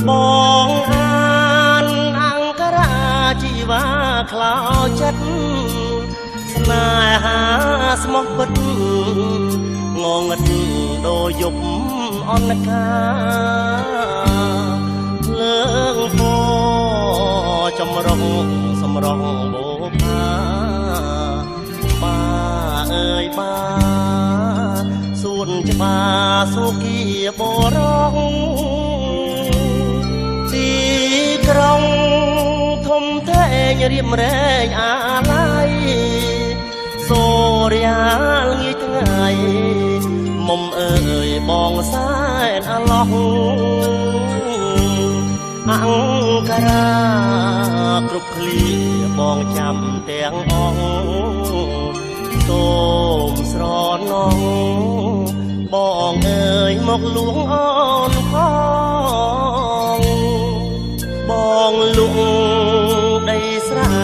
បងអានអង្គរាជីវ៉ាខ្លោចចិត្តស្នេហាស្មោះពិតងងឹតដូចយប់អនកាលើងពចម្រុងសម្រងបូផាបាអើយបាសួនច្បារសុគីបរងទីក្រុងធំធេងរៀបរែងអាឡ័យសូរិយាលងាយថ្ងៃមុំអើយបងសែនអាឡោះអង្គរាគ្រប់ឃ្លីបងចាំទាំងអង្គសូមស្រណងបងអើយមកលួងអូនផងបងលួងដីស្រែ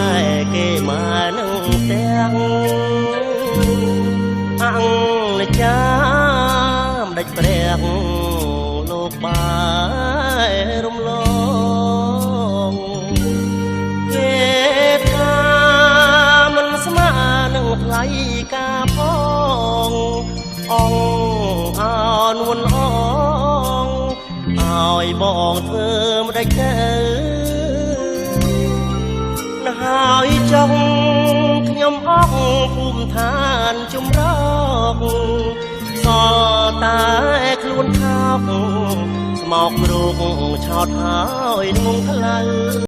គេមកនឹងទាំងអង្គចាមដេចព្រះលោកបាយរំលងគេថាមិនស្មើនឹងថ្លៃការផងអង្គអោនួនអងឲ្យបងធ្វើម្ដេចទៅហើយចង់ខ្ញុំអស់ភូមិឋានជំរកសល់តែខ្លួនខោកស្មោករូបឆោតហើយងងខ្លៅ